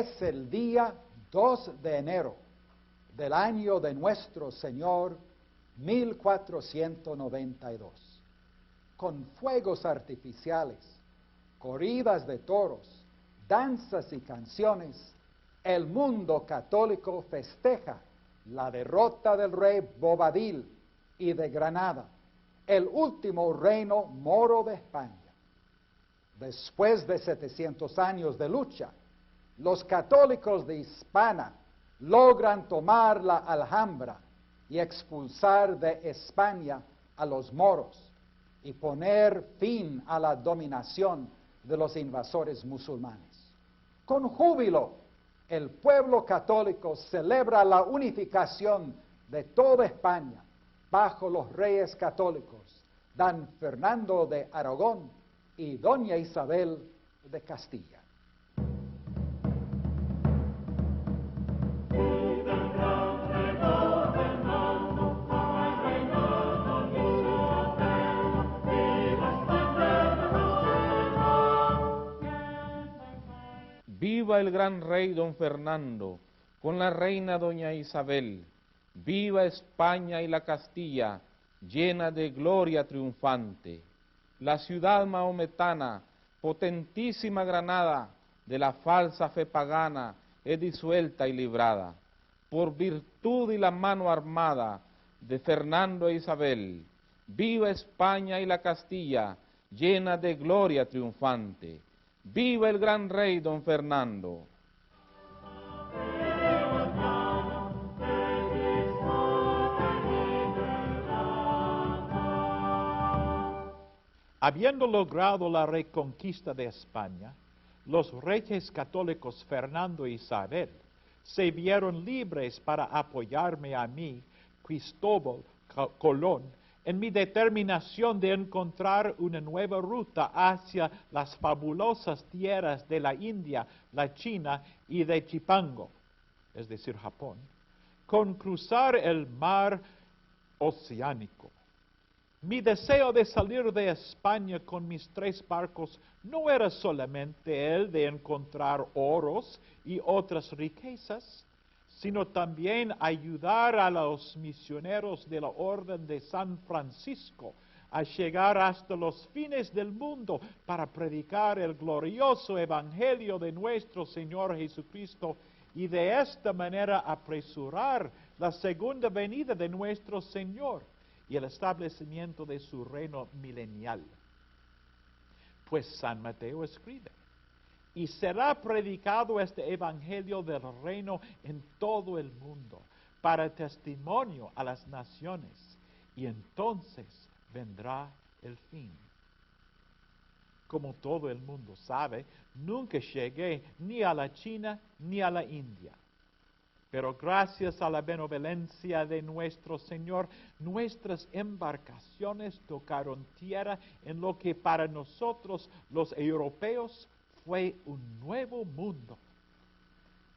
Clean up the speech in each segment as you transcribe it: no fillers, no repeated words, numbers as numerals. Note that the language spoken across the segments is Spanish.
Es el día 2 de enero del año de nuestro Señor 1492. Con fuegos artificiales, corridas de toros, danzas y canciones, el mundo católico festeja la derrota del rey Bobadil y de Granada, el último reino moro de España. Después de 700 años de lucha, los católicos de Hispania logran tomar la Alhambra y expulsar de España a los moros y poner fin a la dominación de los invasores musulmanes. Con júbilo, el pueblo católico celebra la unificación de toda España bajo los reyes católicos, don Fernando de Aragón y doña Isabel de Castilla. Viva el gran rey don Fernando, con la reina doña Isabel. Viva España y la Castilla, llena de gloria triunfante. La ciudad mahometana, potentísima Granada, de la falsa fe pagana, es disuelta y librada, por virtud y la mano armada de Fernando e Isabel. Viva España y la Castilla, llena de gloria triunfante. ¡Viva el gran rey don Fernando! Habiendo logrado la reconquista de España, los reyes católicos Fernando e Isabel se vieron libres para apoyarme a mí, Cristóbal Colón, en mi determinación de encontrar una nueva ruta hacia las fabulosas tierras de la India, la China y de Chipango, es decir, Japón, con cruzar el mar oceánico. Mi deseo de salir de España con mis 3 barcos no era solamente el de encontrar oros y otras riquezas, sino también ayudar a los misioneros de la Orden de San Francisco a llegar hasta los fines del mundo para predicar el glorioso Evangelio de nuestro Señor Jesucristo y de esta manera apresurar la segunda venida de nuestro Señor y el establecimiento de su reino milenial. Pues San Mateo escribe: y será predicado este evangelio del reino en todo el mundo, para testimonio a las naciones, y entonces vendrá el fin. Como todo el mundo sabe, nunca llegué ni a la China ni a la India. Pero gracias a la benevolencia de nuestro Señor, nuestras embarcaciones tocaron tierra en lo que para nosotros los europeos fue un nuevo mundo.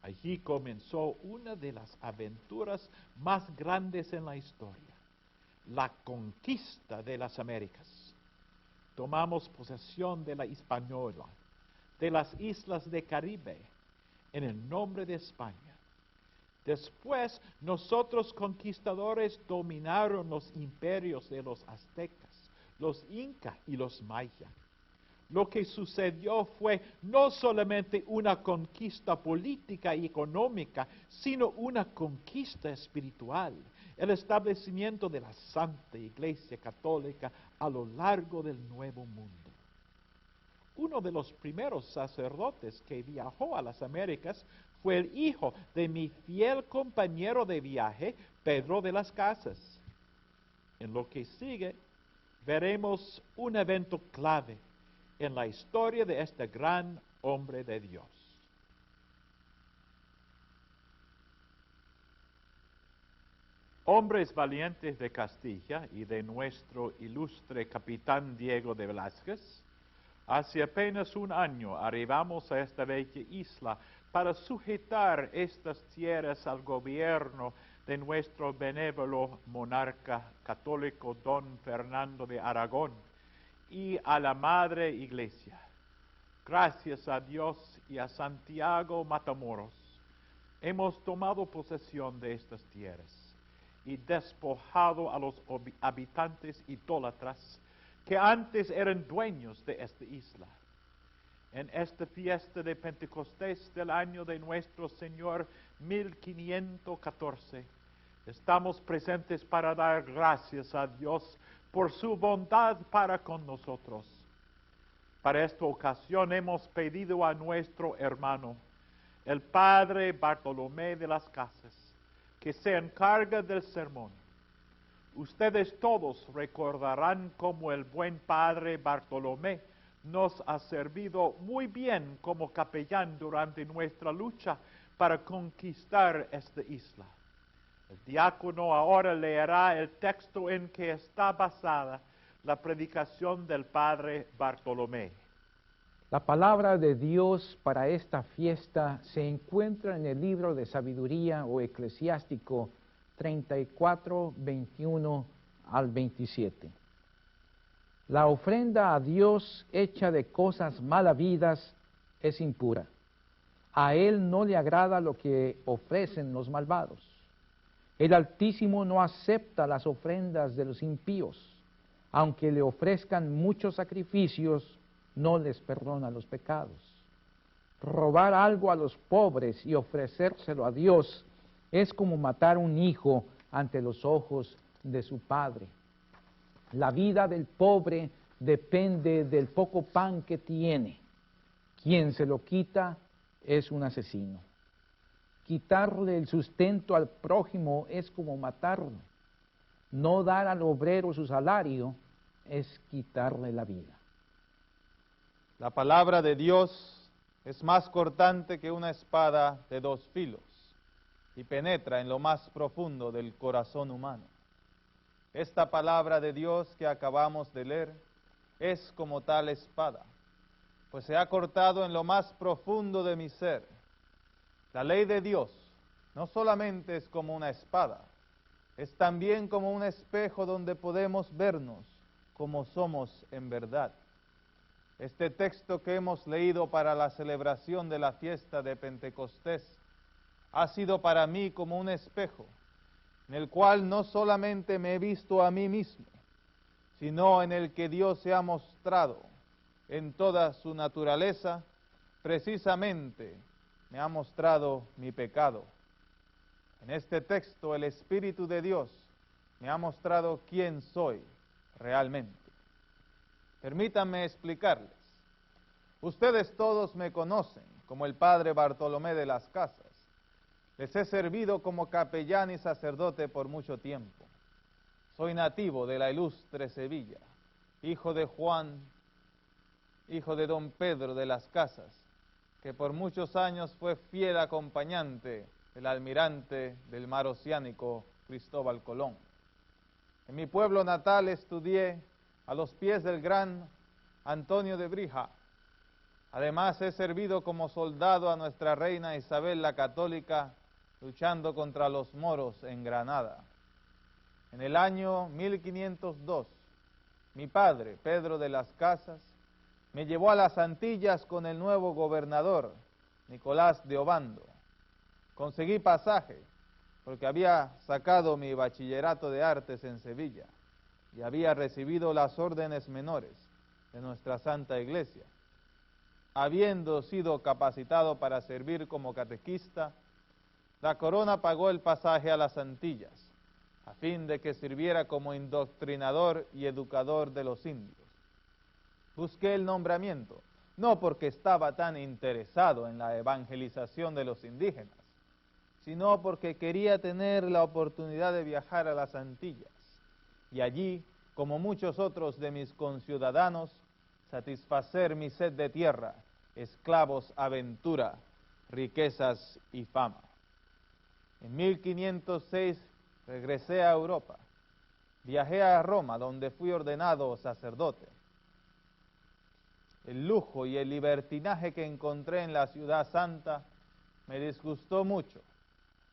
Allí comenzó una de las aventuras más grandes en la historia, la conquista de las Américas. Tomamos posesión de la Hispaniola, de las islas de Caribe, en el nombre de España. Después, nosotros conquistadores dominaron los imperios de los aztecas, los incas y los mayas. Lo que sucedió fue no solamente una conquista política y económica, sino una conquista espiritual, el establecimiento de la Santa Iglesia Católica a lo largo del Nuevo Mundo. Uno de los primeros sacerdotes que viajó a las Américas fue el hijo de mi fiel compañero de viaje, Pedro de las Casas. En lo que sigue, veremos un evento clave en la historia de este gran hombre de Dios. Hombres valientes de Castilla y de nuestro ilustre capitán Diego de Velázquez, hace apenas un año arribamos a esta bella isla para sujetar estas tierras al gobierno de nuestro benévolo monarca católico don Fernando de Aragón y a la Madre Iglesia. Gracias a Dios y a Santiago Matamoros, hemos tomado posesión de estas tierras y despojado a los habitantes idólatras que antes eran dueños de esta isla. En esta fiesta de Pentecostés del año de nuestro Señor 1514, estamos presentes para dar gracias a Dios por su bondad para con nosotros. Para esta ocasión hemos pedido a nuestro hermano, el Padre Bartolomé de las Casas, que se encarga del sermón. Ustedes todos recordarán cómo el buen Padre Bartolomé nos ha servido muy bien como capellán durante nuestra lucha para conquistar esta isla. El diácono ahora leerá el texto en que está basada la predicación del Padre Bartolomé. La palabra de Dios para esta fiesta se encuentra en el libro de Sabiduría o Eclesiástico 34, 21 al 27. La ofrenda a Dios hecha de cosas mal habidas es impura. A Él no le agrada lo que ofrecen los malvados. El Altísimo no acepta las ofrendas de los impíos. Aunque le ofrezcan muchos sacrificios, no les perdona los pecados. Robar algo a los pobres y ofrecérselo a Dios es como matar un hijo ante los ojos de su padre. La vida del pobre depende del poco pan que tiene. Quien se lo quita es un asesino. Quitarle el sustento al prójimo es como matarlo. No dar al obrero su salario es quitarle la vida. La palabra de Dios es más cortante que una espada de dos filos y penetra en lo más profundo del corazón humano. Esta palabra de Dios que acabamos de leer es como tal espada, pues se ha cortado en lo más profundo de mi ser. La ley de Dios no solamente es como una espada, es también como un espejo donde podemos vernos como somos en verdad. Este texto que hemos leído para la celebración de la fiesta de Pentecostés ha sido para mí como un espejo, en el cual no solamente me he visto a mí mismo, sino en el que Dios se ha mostrado en toda su naturaleza. Precisamente me ha mostrado mi pecado. En este texto el Espíritu de Dios me ha mostrado quién soy realmente. Permítanme explicarles. Ustedes todos me conocen como el Padre Bartolomé de las Casas. Les he servido como capellán y sacerdote por mucho tiempo. Soy nativo de la ilustre Sevilla, hijo de Juan, hijo de don Pedro de las Casas, que por muchos años fue fiel acompañante del almirante del mar Oceánico Cristóbal Colón. En mi pueblo natal estudié a los pies del gran Antonio de Brija. Además he servido como soldado a nuestra reina Isabel la Católica, luchando contra los moros en Granada. En el año 1502, mi padre, Pedro de las Casas, me llevó a las Antillas con el nuevo gobernador, Nicolás de Obando. Conseguí pasaje, porque había sacado mi bachillerato de artes en Sevilla y había recibido las órdenes menores de nuestra Santa Iglesia. Habiendo sido capacitado para servir como catequista, la corona pagó el pasaje a las Antillas, a fin de que sirviera como indoctrinador y educador de los indios. Busqué el nombramiento, no porque estaba tan interesado en la evangelización de los indígenas, sino porque quería tener la oportunidad de viajar a las Antillas, y allí, como muchos otros de mis conciudadanos, satisfacer mi sed de tierra, esclavos, aventura, riquezas y fama. En 1506 regresé a Europa. Viajé a Roma, donde fui ordenado sacerdote. El lujo y el libertinaje que encontré en la ciudad santa me disgustó mucho,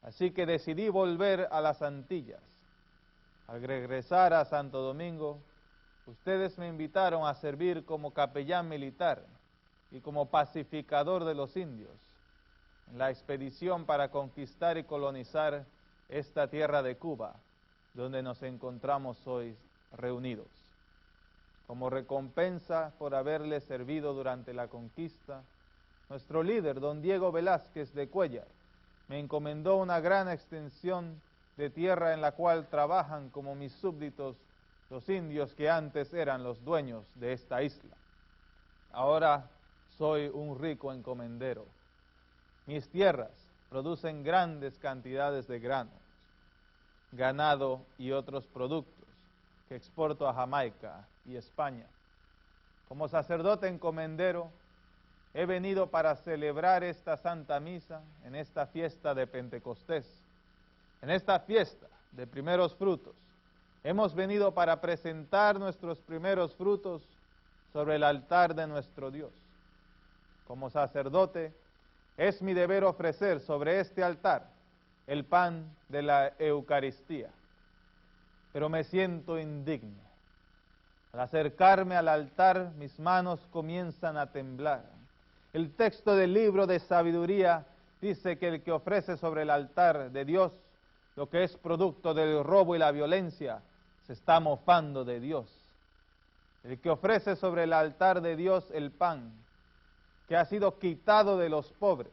así que decidí volver a las Antillas. Al regresar a Santo Domingo, ustedes me invitaron a servir como capellán militar y como pacificador de los indios en la expedición para conquistar y colonizar esta tierra de Cuba, donde nos encontramos hoy reunidos. Como recompensa por haberle servido durante la conquista, nuestro líder, don Diego Velázquez de Cuéllar, me encomendó una gran extensión de tierra en la cual trabajan como mis súbditos los indios que antes eran los dueños de esta isla. Ahora soy un rico encomendero. Mis tierras producen grandes cantidades de granos, ganado y otros productos que exporto a Jamaica y España. Como sacerdote encomendero, he venido para celebrar esta Santa Misa en esta fiesta de Pentecostés. En esta fiesta de primeros frutos, hemos venido para presentar nuestros primeros frutos sobre el altar de nuestro Dios. Como sacerdote, es mi deber ofrecer sobre este altar el pan de la Eucaristía. Pero me siento indigno. Al acercarme al altar, mis manos comienzan a temblar. El texto del libro de sabiduría dice que el que ofrece sobre el altar de Dios lo que es producto del robo y la violencia, se está mofando de Dios. El que ofrece sobre el altar de Dios el pan que ha sido quitado de los pobres,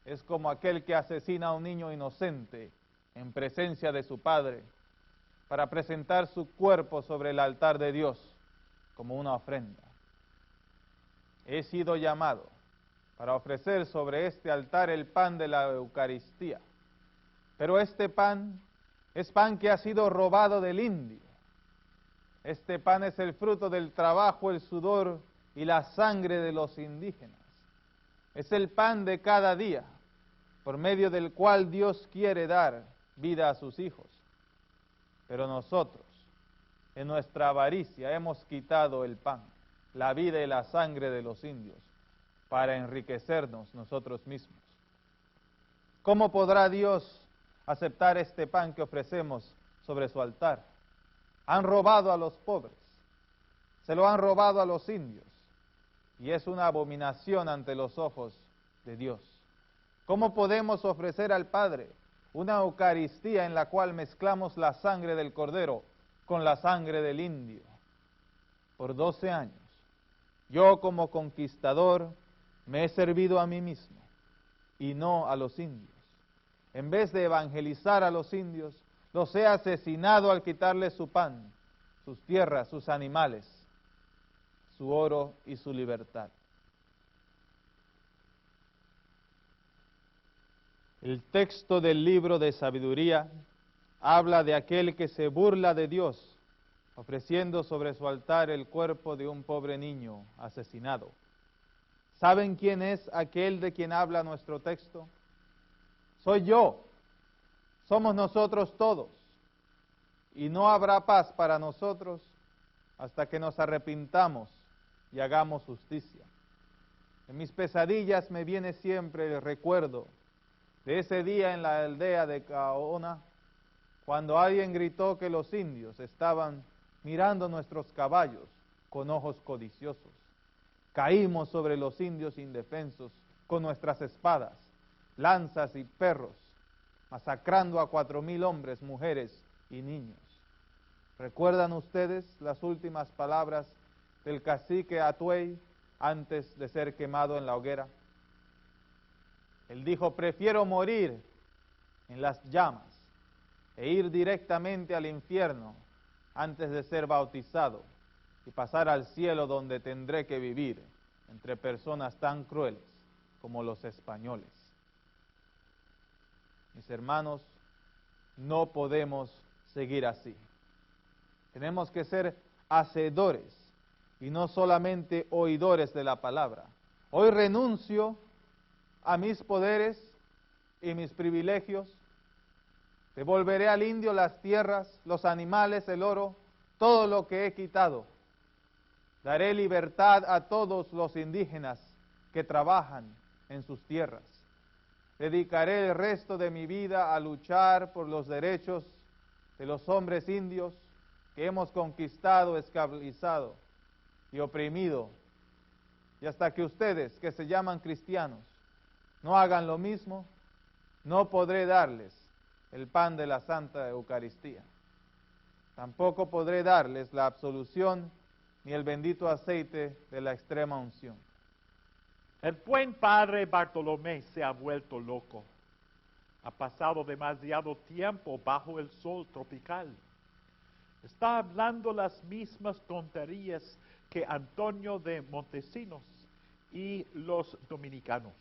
es como aquel que asesina a un niño inocente en presencia de su padre, para presentar su cuerpo sobre el altar de Dios como una ofrenda. He sido llamado para ofrecer sobre este altar el pan de la Eucaristía, pero este pan es pan que ha sido robado del indio. Este pan es el fruto del trabajo, el sudor y la sangre de los indígenas. Es el pan de cada día, por medio del cual Dios quiere dar vida a sus hijos. Pero nosotros, en nuestra avaricia, hemos quitado el pan, la vida y la sangre de los indios, para enriquecernos nosotros mismos. ¿Cómo podrá Dios aceptar este pan que ofrecemos sobre su altar? Han robado a los pobres, se lo han robado a los indios, y es una abominación ante los ojos de Dios. ¿Cómo podemos ofrecer al Padre una Eucaristía en la cual mezclamos la sangre del Cordero con la sangre del indio? Por 12 años, yo como conquistador me he servido a mí mismo y no a los indios. En vez de evangelizar a los indios, los he asesinado al quitarles su pan, sus tierras, sus animales, su oro y su libertad. El texto del libro de sabiduría habla de aquel que se burla de Dios, ofreciendo sobre su altar el cuerpo de un pobre niño asesinado. ¿Saben quién es aquel de quien habla nuestro texto? Soy yo, somos nosotros todos, y no habrá paz para nosotros hasta que nos arrepintamos y hagamos justicia. En mis pesadillas me viene siempre el recuerdo de ese día en la aldea de Caona, cuando alguien gritó que los indios estaban mirando nuestros caballos con ojos codiciosos. Caímos sobre los indios indefensos con nuestras espadas, lanzas y perros, masacrando a 4,000 hombres, mujeres y niños. ¿Recuerdan ustedes las últimas palabras del cacique Atuey antes de ser quemado en la hoguera? Él dijo: prefiero morir en las llamas e ir directamente al infierno antes de ser bautizado y pasar al cielo, donde tendré que vivir entre personas tan crueles como los españoles. Mis hermanos, no podemos seguir así. Tenemos que ser hacedores y no solamente oidores de la palabra. Hoy renuncio a mis poderes y mis privilegios. Devolveré al indio las tierras, los animales, el oro, todo lo que he quitado. Daré libertad a todos los indígenas que trabajan en sus tierras. Dedicaré el resto de mi vida a luchar por los derechos de los hombres indios que hemos conquistado, esclavizado y oprimido Y hasta que ustedes, que se llaman cristianos, no hagan lo mismo, no podré darles el pan de la Santa Eucaristía. Tampoco podré darles la absolución ni el bendito aceite de la extrema unción. El buen padre Bartolomé se ha vuelto loco. Ha pasado demasiado tiempo bajo el sol tropical. Está hablando las mismas tonterías que Antonio de Montesinos y los dominicanos.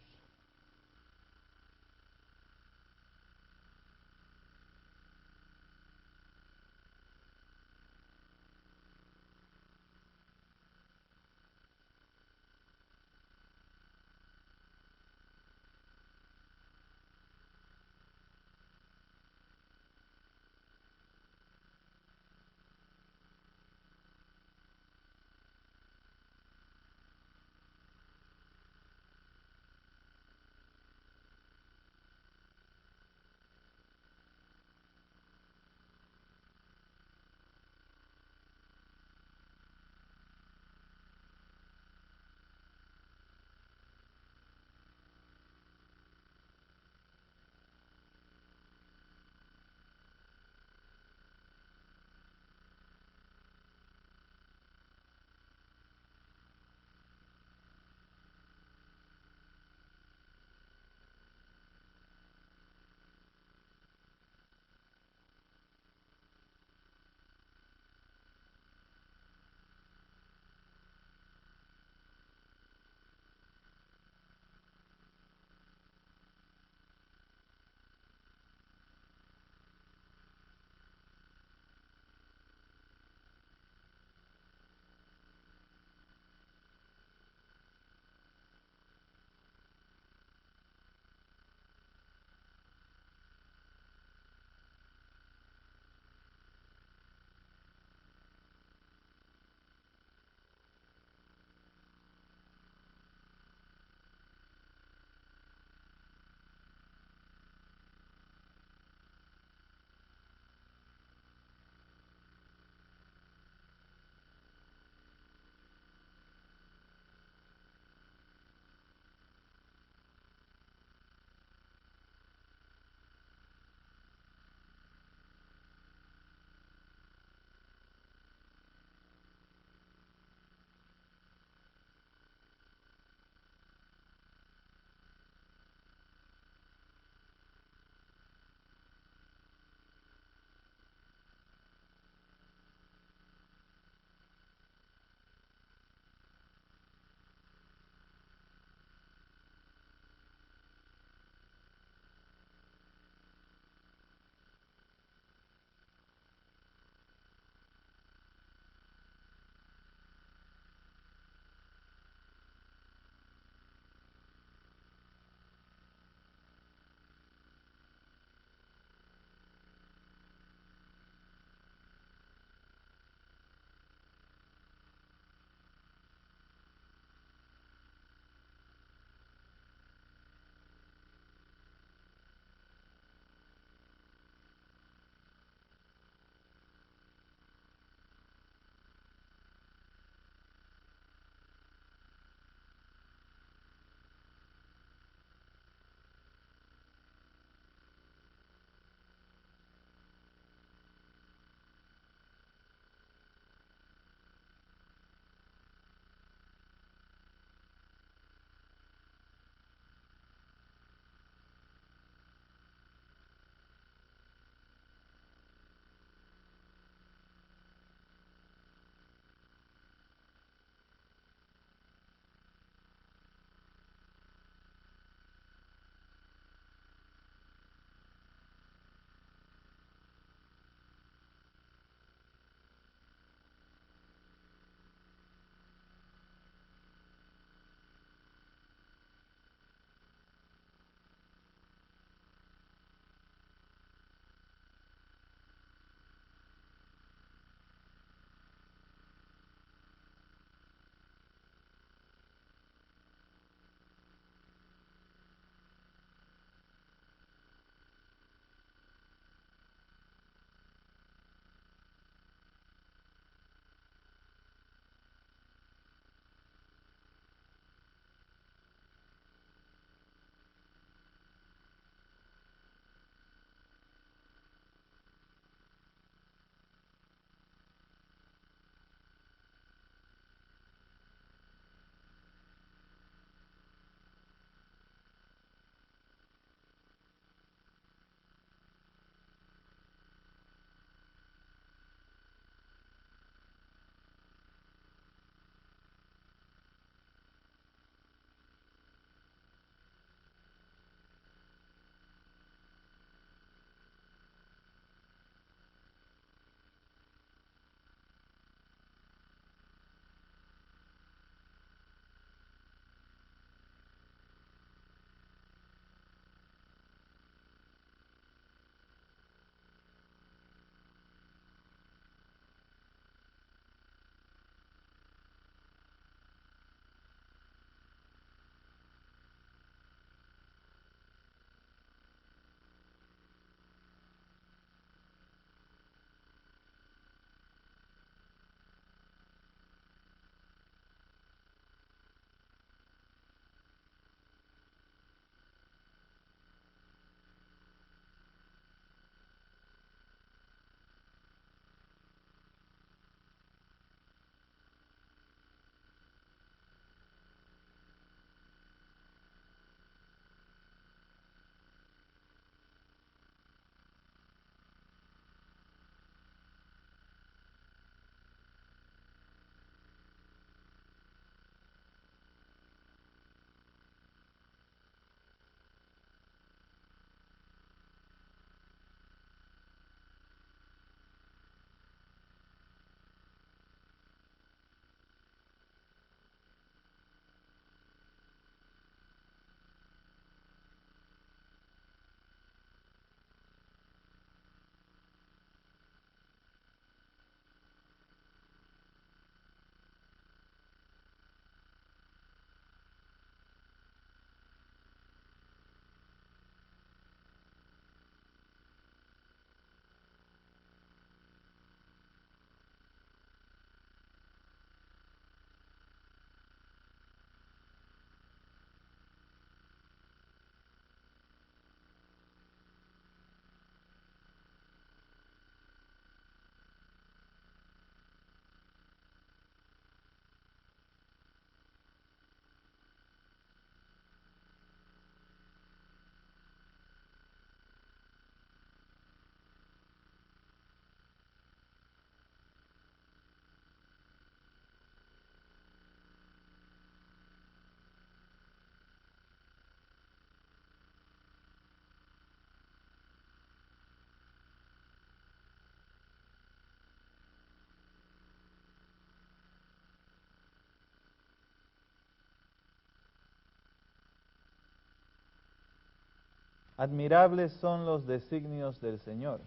Admirables son los designios del Señor.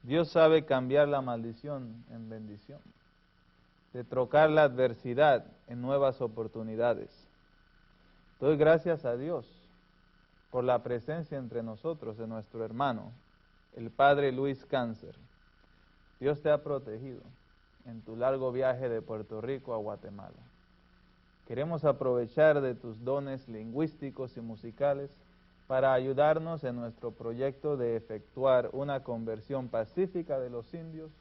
Dios sabe cambiar la maldición en bendición, de trocar la adversidad en nuevas oportunidades. Doy gracias a Dios por la presencia entre nosotros de nuestro hermano, el Padre Luis Cáncer. Dios te ha protegido en tu largo viaje de Puerto Rico a Guatemala. Queremos aprovechar de tus dones lingüísticos y musicales para ayudarnos en nuestro proyecto de efectuar una conversión pacífica de los indios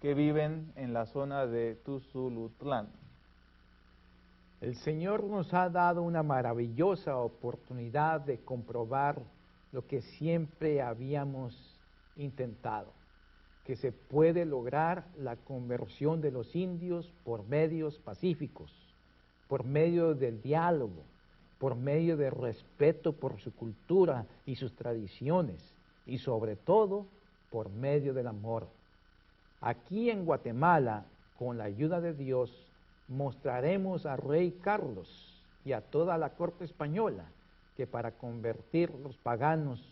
que viven en la zona de Tuzulutlán. El Señor nos ha dado una maravillosa oportunidad de comprobar lo que siempre habíamos intentado, que se puede lograr la conversión de los indios por medios pacíficos, por medio del diálogo, por medio del respeto por su cultura y sus tradiciones, y sobre todo por medio del amor. Aquí en Guatemala, con la ayuda de Dios, mostraremos al rey Carlos y a toda la corte española que para convertir los paganos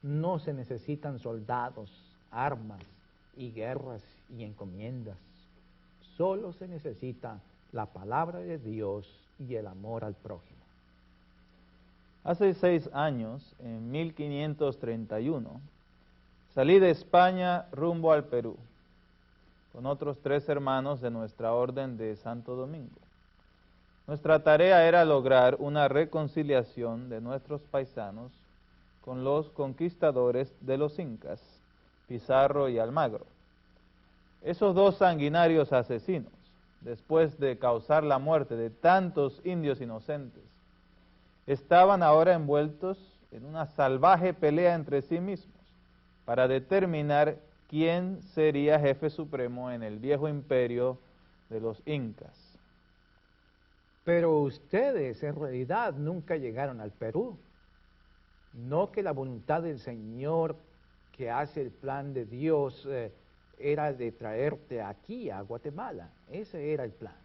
no se necesitan soldados, armas y guerras y encomiendas. Solo se necesita la palabra de Dios y el amor al prójimo. Hace 6 años, en 1531, salí de España rumbo al Perú, con otros 3 hermanos de nuestra orden de Santo Domingo. Nuestra tarea era lograr una reconciliación de nuestros paisanos con los conquistadores de los incas, Pizarro y Almagro. Esos 2 sanguinarios asesinos, después de causar la muerte de tantos indios inocentes, estaban ahora envueltos en una salvaje pelea entre sí mismos para determinar quién sería jefe supremo en el viejo imperio de los incas. Pero ustedes en realidad nunca llegaron al Perú. No que la voluntad del Señor que hace el plan de Dios era de traerte aquí a Guatemala. Ese era el plan.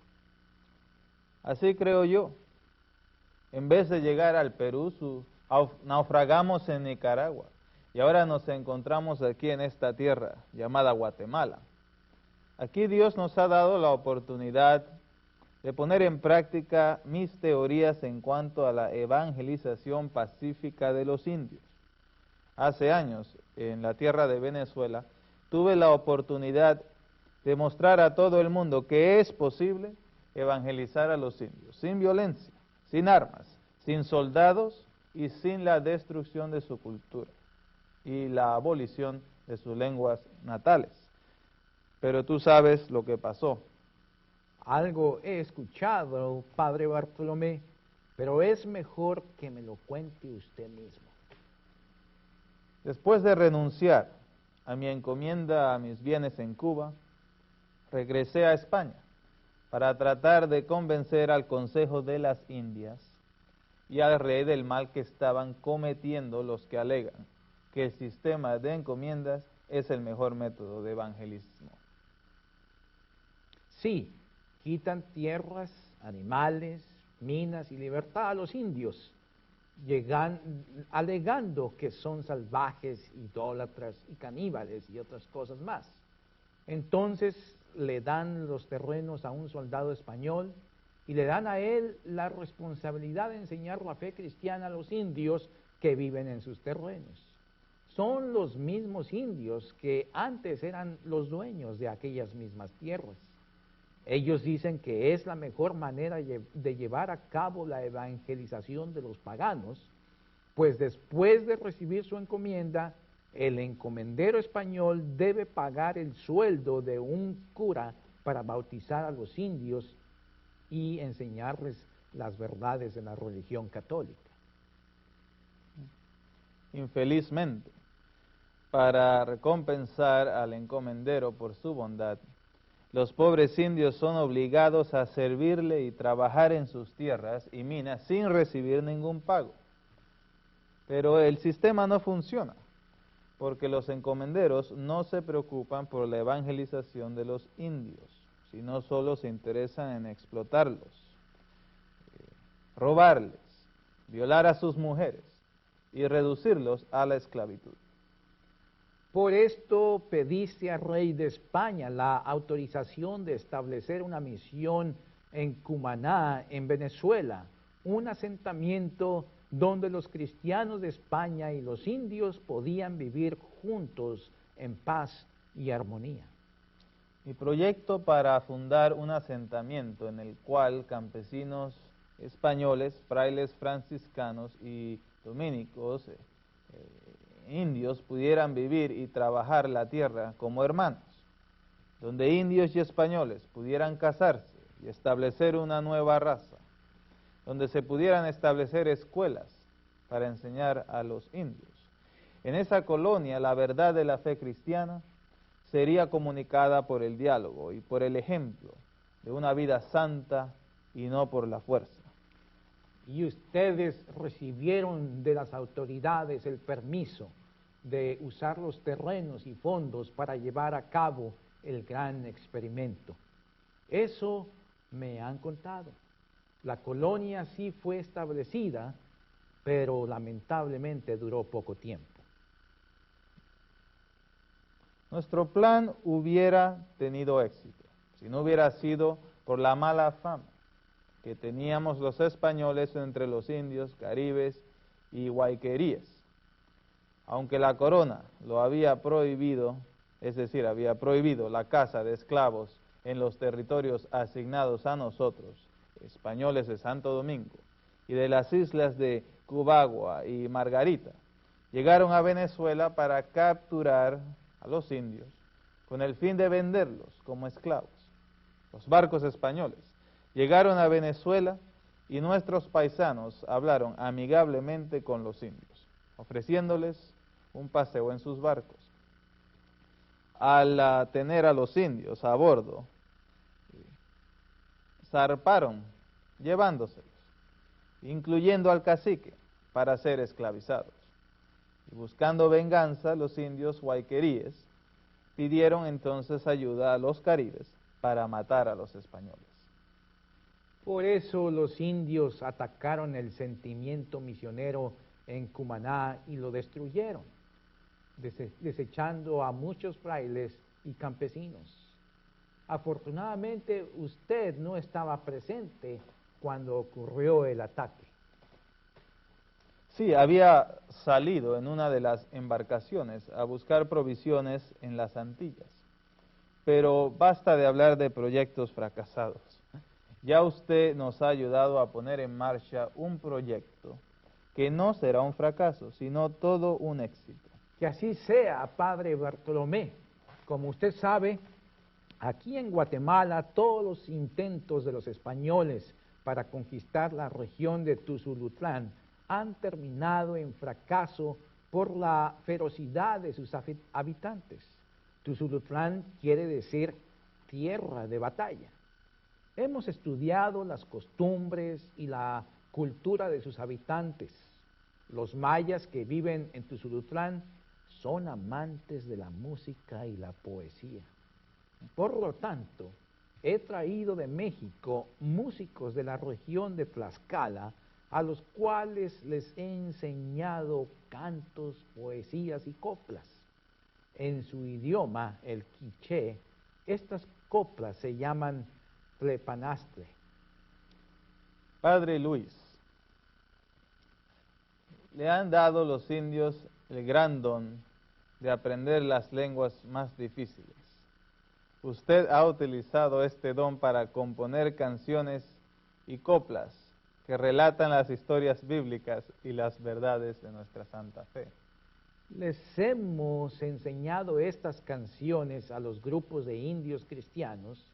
Así creo yo. En vez de llegar al Perú, naufragamos en Nicaragua y ahora nos encontramos aquí en esta tierra llamada Guatemala. Aquí Dios nos ha dado la oportunidad de poner en práctica mis teorías en cuanto a la evangelización pacífica de los indios. Hace años, en la tierra de Venezuela, tuve la oportunidad de mostrar a todo el mundo que es posible evangelizar a los indios, sin violencia, sin armas, sin soldados y sin la destrucción de su cultura y la abolición de sus lenguas natales. Pero tú sabes lo que pasó. Algo he escuchado, Padre Bartolomé, pero es mejor que me lo cuente usted mismo. Después de renunciar a mi encomienda a mis bienes en Cuba, regresé a España para tratar de convencer al Consejo de las Indias y al rey del mal que estaban cometiendo los que alegan que el sistema de encomiendas es el mejor método de evangelismo. Sí, quitan tierras, animales, minas y libertad a los indios, alegando que son salvajes, idólatras y caníbales y otras cosas más. Entonces le dan los terrenos a un soldado español y le dan a él la responsabilidad de enseñar la fe cristiana a los indios que viven en sus terrenos. Son los mismos indios que antes eran los dueños de aquellas mismas tierras. Ellos dicen que es la mejor manera de llevar a cabo la evangelización de los paganos, pues después de recibir su encomienda, el encomendero español debe pagar el sueldo de un cura para bautizar a los indios y enseñarles las verdades de la religión católica. Infelizmente, para recompensar al encomendero por su bondad, los pobres indios son obligados a servirle y trabajar en sus tierras y minas sin recibir ningún pago. Pero el sistema no funciona, porque los encomenderos no se preocupan por la evangelización de los indios, sino solo se interesan en explotarlos, robarles, violar a sus mujeres y reducirlos a la esclavitud. Por esto pediste al rey de España la autorización de establecer una misión en Cumaná, en Venezuela, un asentamiento donde los cristianos de España y los indios podían vivir juntos en paz y armonía. Mi proyecto para fundar un asentamiento en el cual campesinos españoles, frailes franciscanos y dominicos, indios, pudieran vivir y trabajar la tierra como hermanos, donde indios y españoles pudieran casarse y establecer una nueva raza, donde se pudieran establecer escuelas para enseñar a los indios. En esa colonia la verdad de la fe cristiana sería comunicada por el diálogo y por el ejemplo de una vida santa y no por la fuerza. Y ustedes recibieron de las autoridades el permiso de usar los terrenos y fondos para llevar a cabo el gran experimento. Eso me han contado. La colonia sí fue establecida, pero lamentablemente duró poco tiempo. Nuestro plan hubiera tenido éxito si no hubiera sido por la mala fama que teníamos los españoles entre los indios, caribes y guayqueríes. Aunque la corona lo había prohibido, es decir, había prohibido la caza de esclavos en los territorios asignados a nosotros, españoles de Santo Domingo, y de las islas de Cubagua y Margarita, llegaron a Venezuela para capturar a los indios con el fin de venderlos como esclavos. Los barcos españoles llegaron a Venezuela y nuestros paisanos hablaron amigablemente con los indios, ofreciéndoles un paseo en sus barcos. Al tener a los indios a bordo, zarparon llevándoselos, incluyendo al cacique, para ser esclavizados. Y buscando venganza, los indios guayqueríes pidieron entonces ayuda a los caribes para matar a los españoles. Por eso los indios atacaron el sentimiento misionero en Cumaná y lo destruyeron, desechando a muchos frailes y campesinos. Afortunadamente usted no estaba presente cuando ocurrió el ataque. Sí, había salido en una de las embarcaciones a buscar provisiones en las Antillas, pero basta de hablar de proyectos fracasados. Ya usted nos ha ayudado a poner en marcha un proyecto que no será un fracaso, sino todo un éxito. Que así sea, Padre Bartolomé. Como usted sabe, aquí en Guatemala todos los intentos de los españoles para conquistar la región de Tuzulutlán han terminado en fracaso por la ferocidad de sus habitantes. Tuzulutlán quiere decir tierra de batalla. Hemos estudiado las costumbres y la cultura de sus habitantes. Los mayas que viven en Tuzulutlán son amantes de la música y la poesía. Por lo tanto, he traído de México músicos de la región de Tlaxcala, a los cuales les he enseñado cantos, poesías y coplas. En su idioma, el quiché, estas coplas se llaman tlepanastle. Padre Luis, le han dado los indios el gran don de aprender las lenguas más difíciles. Usted ha utilizado este don para componer canciones y coplas que relatan las historias bíblicas y las verdades de nuestra santa fe. Les hemos enseñado estas canciones a los grupos de indios cristianos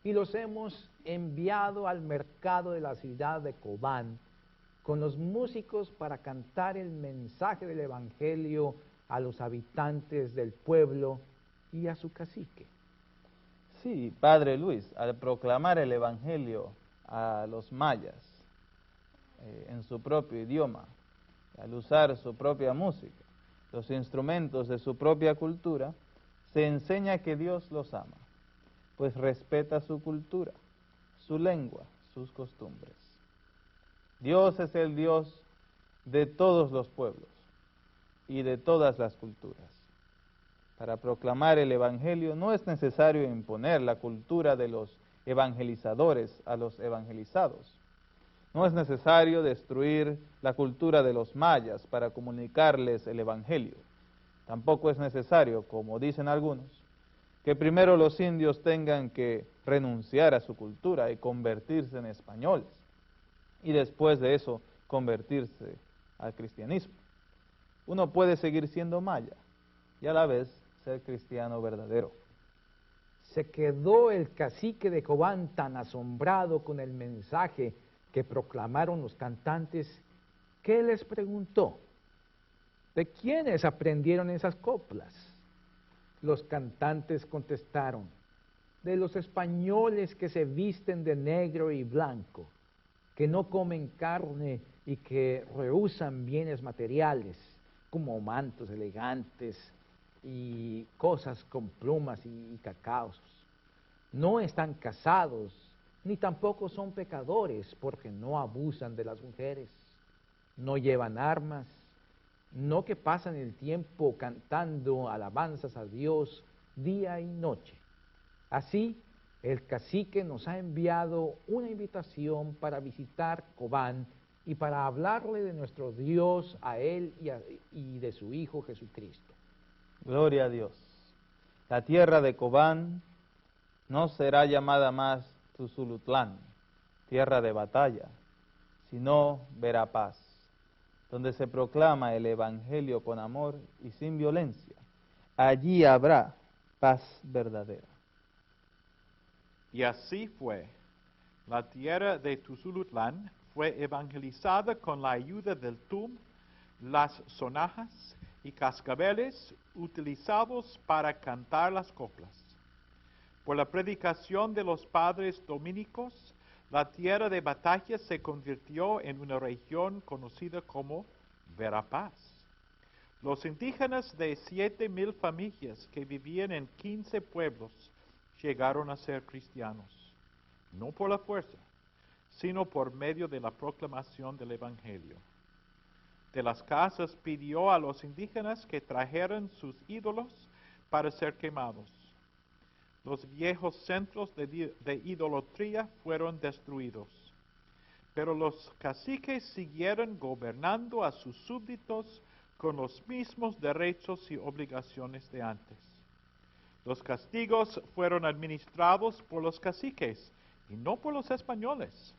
y los hemos enviado al mercado de la ciudad de Cobán con los músicos para cantar el mensaje del Evangelio a los habitantes del pueblo y a su cacique. Sí, Padre Luis, al proclamar el Evangelio a los mayas en su propio idioma, al usar su propia música, los instrumentos de su propia cultura, se enseña que Dios los ama, pues respeta su cultura, su lengua, sus costumbres. Dios es el Dios de todos los pueblos, y de todas las culturas. Para proclamar el Evangelio no es necesario imponer la cultura de los evangelizadores a los evangelizados. No es necesario destruir la cultura de los mayas para comunicarles el Evangelio. Tampoco es necesario, como dicen algunos, que primero los indios tengan que renunciar a su cultura y convertirse en españoles, y después de eso convertirse al cristianismo. Uno puede seguir siendo maya y a la vez ser cristiano verdadero. Se quedó el cacique de Cobán tan asombrado con el mensaje que proclamaron los cantantes, que les preguntó: ¿de quiénes aprendieron esas coplas? Los cantantes contestaron: de los españoles que se visten de negro y blanco, que no comen carne y que rehúsan bienes materiales, como mantos elegantes y cosas con plumas y cacaos. No están casados, ni tampoco son pecadores, porque no abusan de las mujeres, no llevan armas, no que pasan el tiempo cantando alabanzas a Dios día y noche. Así, el cacique nos ha enviado una invitación para visitar Cobán y para hablarle de nuestro Dios a él y de su Hijo Jesucristo. Gloria a Dios. La tierra de Cobán no será llamada más Tuzulutlán, tierra de batalla, sino Verapaz, donde se proclama el Evangelio con amor y sin violencia. Allí habrá paz verdadera. Y así fue. La tierra de Tuzulutlán fue evangelizada con la ayuda del tum, las sonajas y cascabeles utilizados para cantar las coplas. Por la predicación de los padres dominicos, la tierra de batalla se convirtió en una región conocida como Verapaz. Los indígenas de 7,000 familias que vivían en 15 pueblos llegaron a ser cristianos, no por la fuerza, sino por medio de la proclamación del Evangelio. De las casas pidió a los indígenas que trajeran sus ídolos para ser quemados. Los viejos centros de idolatría fueron destruidos, pero los caciques siguieron gobernando a sus súbditos con los mismos derechos y obligaciones de antes. Los castigos fueron administrados por los caciques y no por los españoles.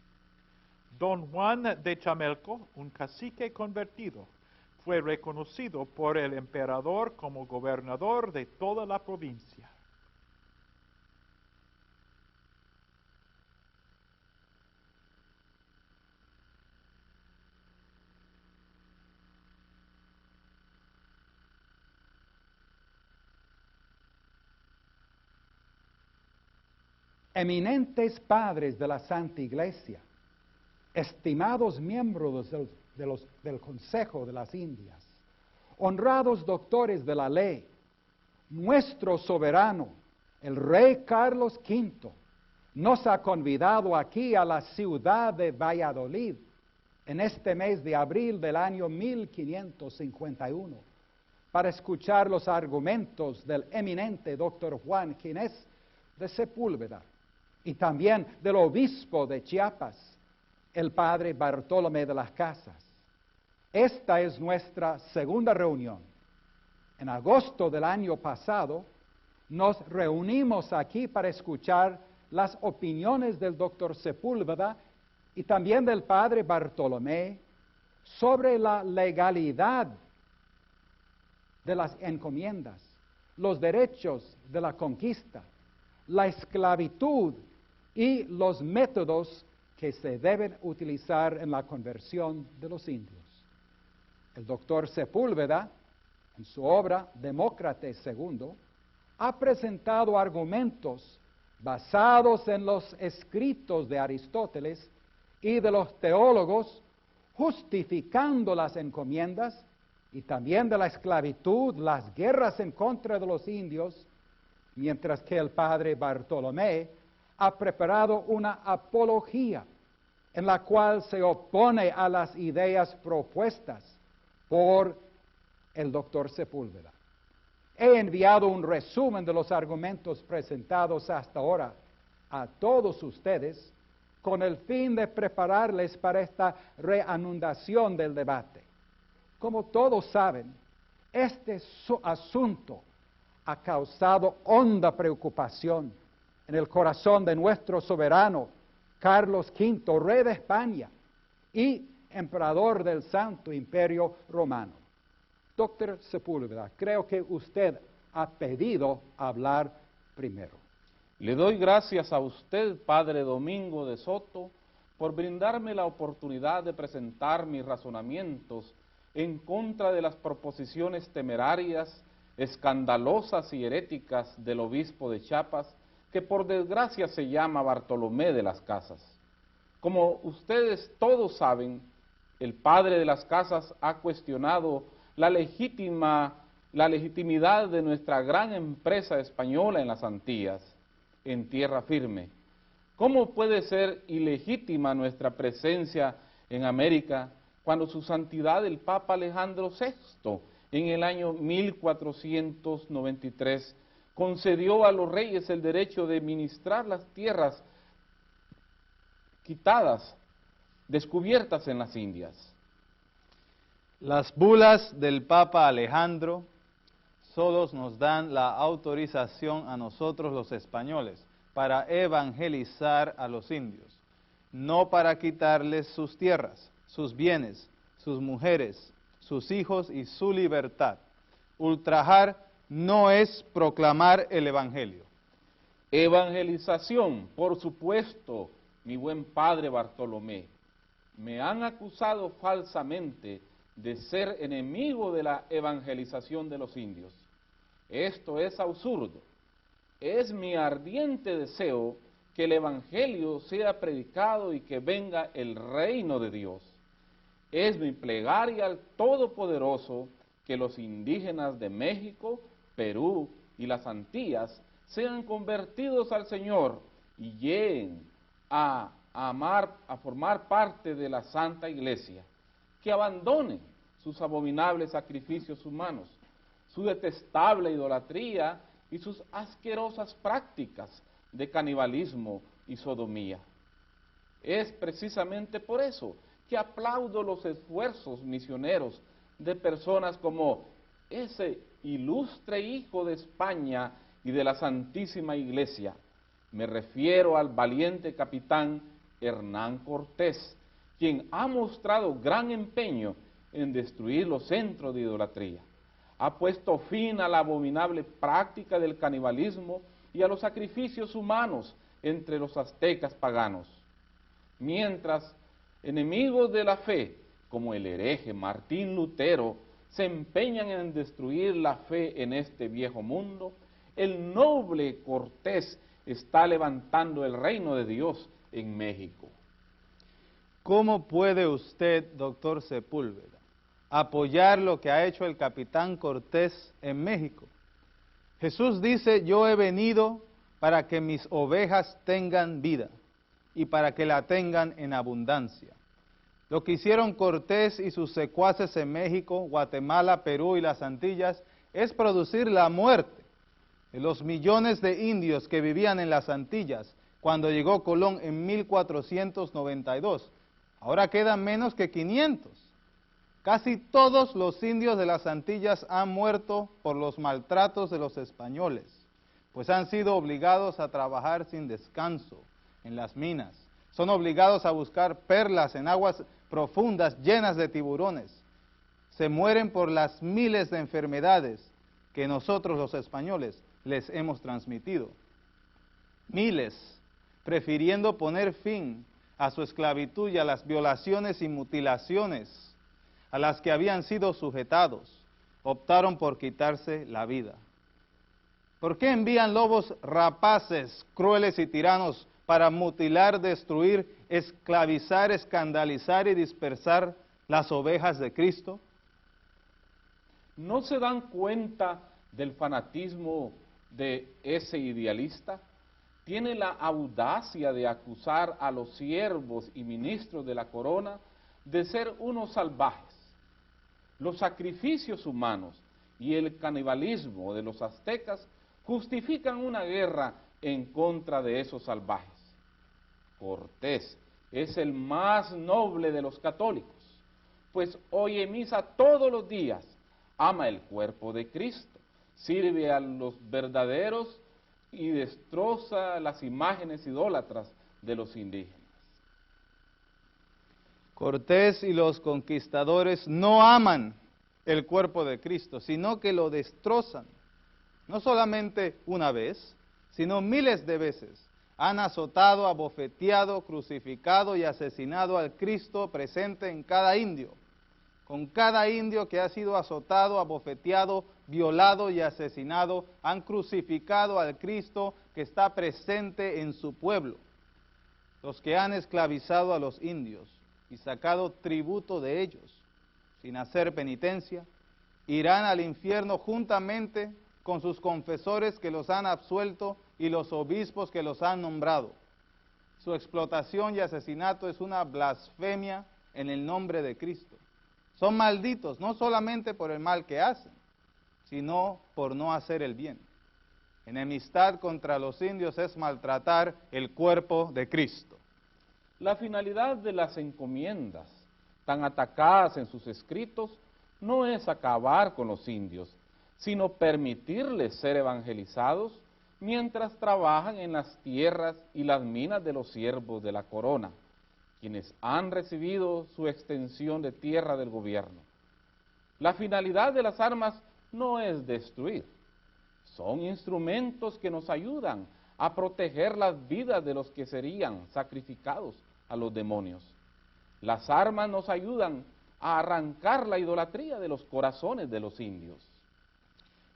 Don Juan de Chamelco, un cacique convertido, fue reconocido por el emperador como gobernador de toda la provincia. Eminentes padres de la Santa Iglesia, estimados miembros del Consejo de las Indias, honrados doctores de la ley, nuestro soberano, el rey Carlos V, nos ha convidado aquí a la ciudad de Valladolid en este mes de abril del año 1551 para escuchar los argumentos del eminente doctor Juan Ginés de Sepúlveda y también del obispo de Chiapas, el padre Bartolomé de las Casas. Esta es nuestra segunda reunión. En agosto del año pasado nos reunimos aquí para escuchar las opiniones del doctor Sepúlveda y también del padre Bartolomé sobre la legalidad de las encomiendas, los derechos de la conquista, la esclavitud y los métodos que se deben utilizar en la conversión de los indios. El doctor Sepúlveda, en su obra Demócrates II, ha presentado argumentos basados en los escritos de Aristóteles y de los teólogos, justificando las encomiendas y también de la esclavitud, las guerras en contra de los indios, mientras que el padre Bartolomé ha preparado una apología en la cual se opone a las ideas propuestas por el doctor Sepúlveda. He enviado un resumen de los argumentos presentados hasta ahora a todos ustedes con el fin de prepararles para esta reanudación del debate. Como todos saben, este asunto ha causado honda preocupación en el corazón de nuestro soberano Carlos V, rey de España y emperador del Santo Imperio Romano. Doctor Sepúlveda, creo que usted ha pedido hablar primero. Le doy gracias a usted, Padre Domingo de Soto, por brindarme la oportunidad de presentar mis razonamientos en contra de las proposiciones temerarias, escandalosas y heréticas del obispo de Chiapas, que por desgracia se llama Bartolomé de las Casas. Como ustedes todos saben, el padre de las Casas ha cuestionado la legitimidad de nuestra gran empresa española en las Antillas, en tierra firme. ¿Cómo puede ser ilegítima nuestra presencia en América cuando su santidad el Papa Alejandro VI, en el año 1493, concedió a los reyes el derecho de ministrar las tierras quitadas, descubiertas en las Indias? Las bulas del Papa Alejandro solo nos dan la autorización a nosotros los españoles para evangelizar a los indios, no para quitarles sus tierras, sus bienes, sus mujeres, sus hijos y su libertad. Ultrajar no es proclamar el evangelio. Evangelización, por supuesto, mi buen padre Bartolomé. Me han acusado falsamente de ser enemigo de la evangelización de los indios. Esto es absurdo. Es mi ardiente deseo que el evangelio sea predicado y que venga el reino de Dios. Es mi plegaria al Todopoderoso que los indígenas de México, Perú y las Antillas sean convertidos al Señor y lleguen a formar parte de la Santa Iglesia, que abandonen sus abominables sacrificios humanos, su detestable idolatría y sus asquerosas prácticas de canibalismo y sodomía. Es precisamente por eso que aplaudo los esfuerzos misioneros de personas como ese ilustre hijo de España y de la Santísima Iglesia. Me refiero al valiente capitán Hernán Cortés, quien ha mostrado gran empeño en destruir los centros de idolatría. Ha puesto fin a la abominable práctica del canibalismo y a los sacrificios humanos entre los aztecas paganos. Mientras enemigos de la fe, como el hereje Martín Lutero, se empeñan en destruir la fe en este viejo mundo, el noble Cortés está levantando el reino de Dios en México. ¿Cómo puede usted, doctor Sepúlveda, apoyar lo que ha hecho el capitán Cortés en México? Jesús dice, yo he venido para que mis ovejas tengan vida y para que la tengan en abundancia. Lo que hicieron Cortés y sus secuaces en México, Guatemala, Perú y las Antillas es producir la muerte de los millones de indios que vivían en las Antillas cuando llegó Colón en 1492. Ahora quedan menos que 500. Casi todos los indios de las Antillas han muerto por los maltratos de los españoles, pues han sido obligados a trabajar sin descanso en las minas. Son obligados a buscar perlas en aguas profundas llenas de tiburones. Se mueren por las miles de enfermedades que nosotros los españoles les hemos transmitido. Miles, prefiriendo poner fin a su esclavitud y a las violaciones y mutilaciones a las que habían sido sujetados, optaron por quitarse la vida. ¿Por qué envían lobos rapaces, crueles y tiranos para mutilar, destruir, esclavizar, escandalizar y dispersar las ovejas de Cristo? ¿No se dan cuenta del fanatismo de ese idealista? Tiene la audacia de acusar a los siervos y ministros de la corona de ser unos salvajes. Los sacrificios humanos y el canibalismo de los aztecas justifican una guerra en contra de esos salvajes. Cortés es el más noble de los católicos, pues oye misa todos los días, ama el cuerpo de Cristo, sirve a los verdaderos y destroza las imágenes idólatras de los indígenas. Cortés y los conquistadores no aman el cuerpo de Cristo, sino que lo destrozan. No solamente una vez, sino miles de veces. Han azotado, abofeteado, crucificado y asesinado al Cristo presente en cada indio. Con cada indio que ha sido azotado, abofeteado, violado y asesinado, han crucificado al Cristo que está presente en su pueblo. Los que han esclavizado a los indios y sacado tributo de ellos, sin hacer penitencia, irán al infierno juntamente con sus confesores que los han absuelto y los obispos que los han nombrado. Su explotación y asesinato es una blasfemia en el nombre de Cristo. Son malditos no solamente por el mal que hacen, sino por no hacer el bien. Enemistad contra los indios es maltratar el cuerpo de Cristo. La finalidad de las encomiendas, tan atacadas en sus escritos, no es acabar con los indios, sino permitirles ser evangelizados mientras trabajan en las tierras y las minas de los siervos de la corona, quienes han recibido su extensión de tierra del gobierno. La finalidad de las armas no es destruir, son instrumentos que nos ayudan a proteger las vidas de los que serían sacrificados a los demonios. Las armas nos ayudan a arrancar la idolatría de los corazones de los indios.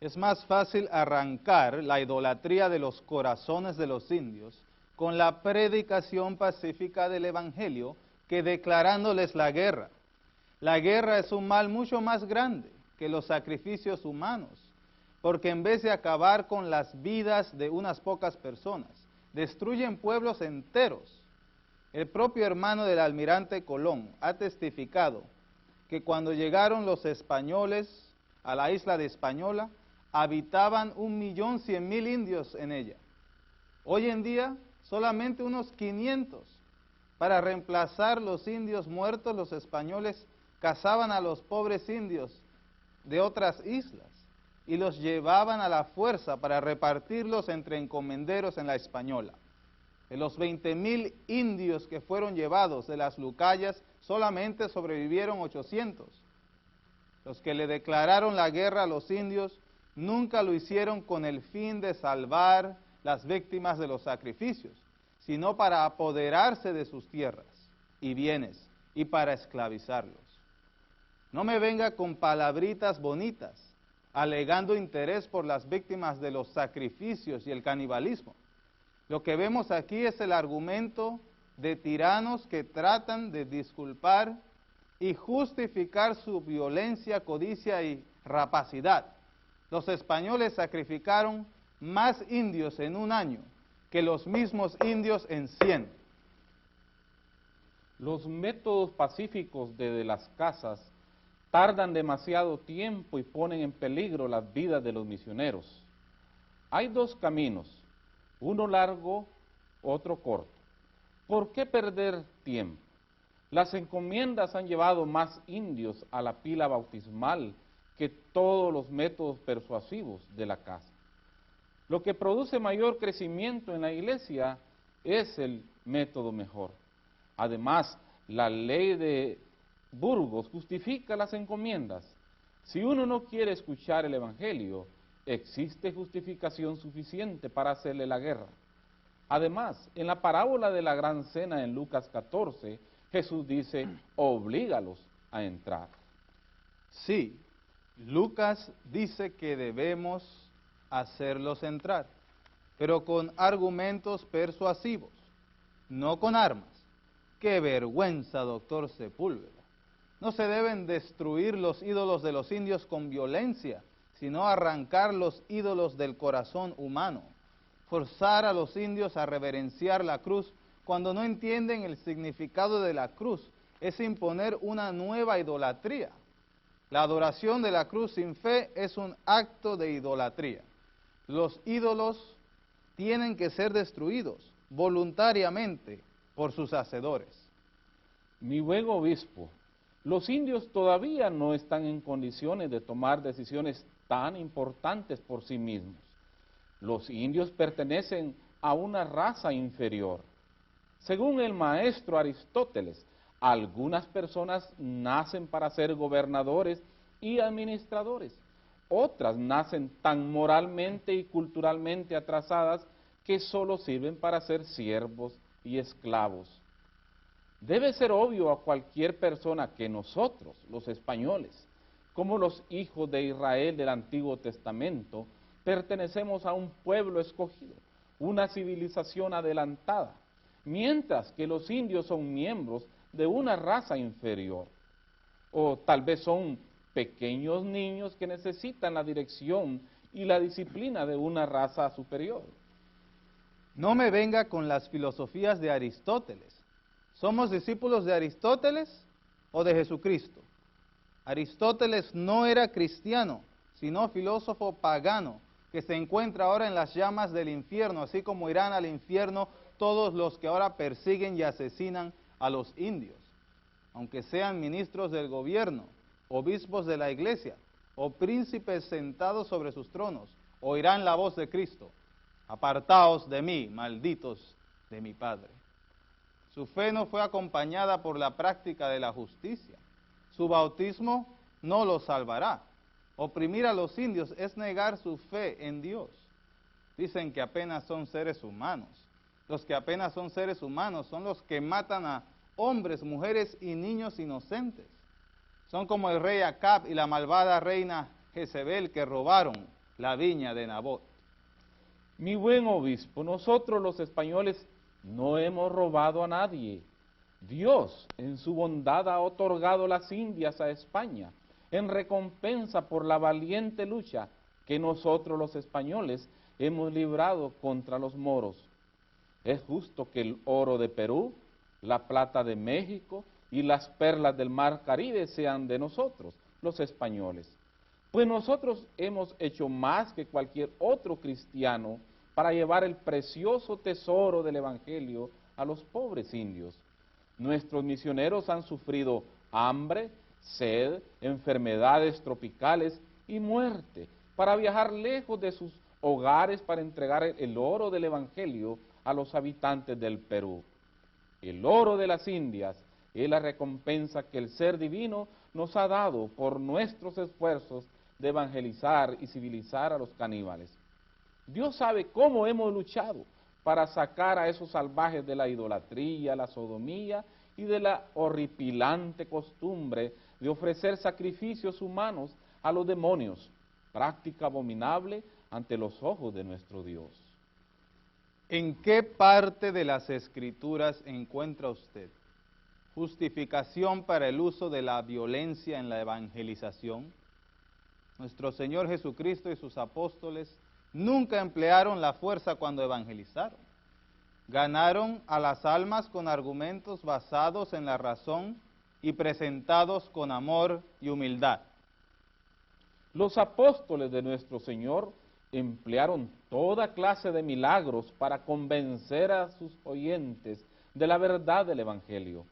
Es más fácil arrancar la idolatría de los corazones de los indios con la predicación pacífica del Evangelio que declarándoles la guerra. La guerra es un mal mucho más grande que los sacrificios humanos, porque en vez de acabar con las vidas de unas pocas personas, destruyen pueblos enteros. El propio hermano del almirante Colón ha testificado que cuando llegaron los españoles a la isla de Española, habitaban 1.100.000 indios en ella. Hoy en día, solamente unos 500. Para reemplazar los indios muertos, los españoles cazaban a los pobres indios de otras islas y los llevaban a la fuerza para repartirlos entre encomenderos en la Española. De los 20.000 indios que fueron llevados de las Lucayas, solamente sobrevivieron 800. Los que le declararon la guerra a los indios nunca lo hicieron con el fin de salvar las víctimas de los sacrificios, sino para apoderarse de sus tierras y bienes y para esclavizarlos. No me venga con palabritas bonitas, alegando interés por las víctimas de los sacrificios y el canibalismo. Lo que vemos aquí es el argumento de tiranos que tratan de disculpar y justificar su violencia, codicia y rapacidad. Los españoles sacrificaron más indios en un año que los mismos indios en 100. Los métodos pacíficos de las casas tardan demasiado tiempo y ponen en peligro las vidas de los misioneros. Hay dos caminos, uno largo, otro corto. ¿Por qué perder tiempo? Las encomiendas han llevado más indios a la pila bautismal que todos los métodos persuasivos de la casa. Lo que produce mayor crecimiento en la iglesia es el método mejor. Además, la ley de Burgos justifica las encomiendas. Si uno no quiere escuchar el Evangelio, existe justificación suficiente para hacerle la guerra. Además, en la parábola de la gran cena en Lucas 14, Jesús dice, oblígalos a entrar. Sí, Lucas dice que debemos hacerlos entrar, pero con argumentos persuasivos, no con armas. ¡Qué vergüenza, doctor Sepúlveda! No se deben destruir los ídolos de los indios con violencia, sino arrancar los ídolos del corazón humano. Forzar a los indios a reverenciar la cruz cuando no entienden el significado de la cruz es imponer una nueva idolatría. La adoración de la cruz sin fe es un acto de idolatría. Los ídolos tienen que ser destruidos voluntariamente por sus hacedores. Mi buen obispo, los indios todavía no están en condiciones de tomar decisiones tan importantes por sí mismos. Los indios pertenecen a una raza inferior. Según el maestro Aristóteles, algunas personas nacen para ser gobernadores y administradores. Otras nacen tan moralmente y culturalmente atrasadas que solo sirven para ser siervos y esclavos. Debe ser obvio a cualquier persona que nosotros, los españoles, como los hijos de Israel del Antiguo Testamento, pertenecemos a un pueblo escogido, una civilización adelantada, mientras que los indios son miembros de una raza inferior, o tal vez son pequeños niños que necesitan la dirección y la disciplina de una raza superior. No me venga con las filosofías de Aristóteles. ¿Somos discípulos de Aristóteles o de Jesucristo? Aristóteles no era cristiano, sino filósofo pagano, que se encuentra ahora en las llamas del infierno, así como irán al infierno todos los que ahora persiguen y asesinan a los indios, aunque sean ministros del gobierno, obispos de la iglesia, o príncipes sentados sobre sus tronos, oirán la voz de Cristo: apartaos de mí, malditos de mi Padre. Su fe no fue acompañada por la práctica de la justicia. Su bautismo no los salvará. Oprimir a los indios es negar su fe en Dios. Dicen que apenas son seres humanos. Los que apenas son seres humanos son los que matan a hombres, mujeres y niños inocentes. Son como el rey Acab y la malvada reina Jezebel, que robaron la viña de Nabot. Mi buen obispo, nosotros los españoles no hemos robado a nadie. Dios, en su bondad, ha otorgado las Indias a España en recompensa por la valiente lucha que nosotros los españoles hemos librado contra los moros. Es justo que el oro de Perú, la plata de México y las perlas del mar Caribe sean de nosotros, los españoles. Pues nosotros hemos hecho más que cualquier otro cristiano para llevar el precioso tesoro del Evangelio a los pobres indios. Nuestros misioneros han sufrido hambre, sed, enfermedades tropicales y muerte para viajar lejos de sus hogares para entregar el oro del Evangelio a los habitantes del Perú. El oro de las Indias es la recompensa que el Ser Divino nos ha dado por nuestros esfuerzos de evangelizar y civilizar a los caníbales. Dios sabe cómo hemos luchado para sacar a esos salvajes de la idolatría, la sodomía y de la horripilante costumbre de ofrecer sacrificios humanos a los demonios, práctica abominable ante los ojos de nuestro Dios. ¿En qué parte de las Escrituras encuentra usted justificación para el uso de la violencia en la evangelización? Nuestro Señor Jesucristo y sus apóstoles nunca emplearon la fuerza cuando evangelizaron. Ganaron a las almas con argumentos basados en la razón y presentados con amor y humildad. Los apóstoles de nuestro Señor emplearon toda clase de milagros para convencer a sus oyentes de la verdad del Evangelio.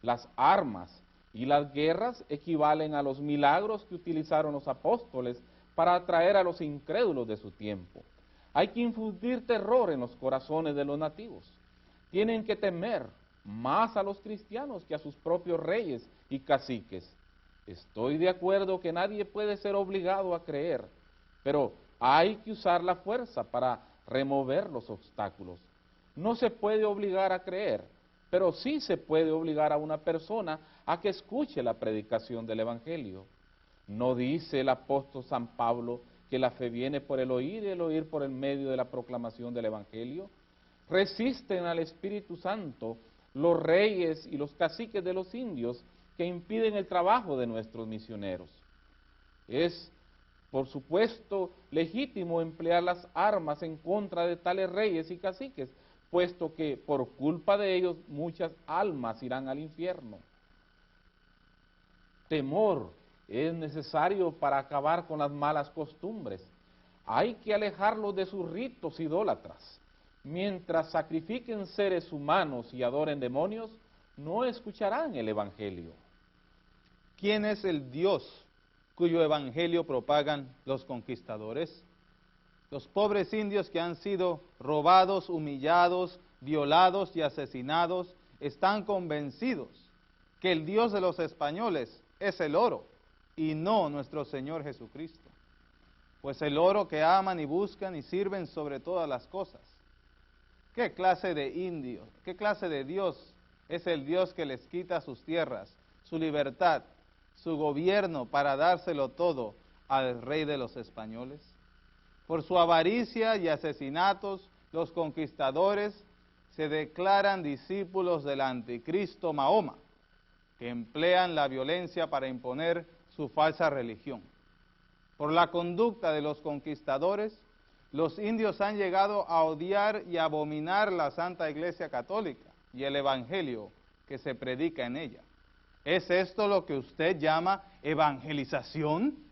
Las armas y las guerras equivalen a los milagros que utilizaron los apóstoles para atraer a los incrédulos de su tiempo. Hay que infundir terror en los corazones de los nativos. Tienen que temer más a los cristianos que a sus propios reyes y caciques. Estoy de acuerdo que nadie puede ser obligado a creer, pero hay que usar la fuerza para remover los obstáculos. No se puede obligar a creer, pero sí se puede obligar a una persona a que escuche la predicación del Evangelio. ¿No dice el apóstol San Pablo que la fe viene por el oír y el oír por el medio de la proclamación del Evangelio? Resisten al Espíritu Santo los reyes y los caciques de los indios que impiden el trabajo de nuestros misioneros. Es, por supuesto, legítimo emplear las armas en contra de tales reyes y caciques, puesto que por culpa de ellos muchas almas irán al infierno. Temor es necesario para acabar con las malas costumbres. Hay que alejarlos de sus ritos idólatras. Mientras sacrifiquen seres humanos y adoren demonios, no escucharán el Evangelio. ¿Quién es el Dios cuyo evangelio propagan los conquistadores? Los pobres indios que han sido robados, humillados, violados y asesinados están convencidos que el Dios de los españoles es el oro y no nuestro Señor Jesucristo. Pues el oro que aman y buscan y sirven sobre todas las cosas. ¿Qué clase de indio, qué clase de Dios es el Dios que les quita sus tierras, su libertad, su gobierno para dárselo todo al rey de los españoles? Por su avaricia y asesinatos, los conquistadores se declaran discípulos del anticristo Mahoma, que emplean la violencia para imponer su falsa religión. Por la conducta de los conquistadores, los indios han llegado a odiar y abominar la Santa Iglesia Católica y el Evangelio que se predica en ella. ¿Es esto lo que usted llama evangelización?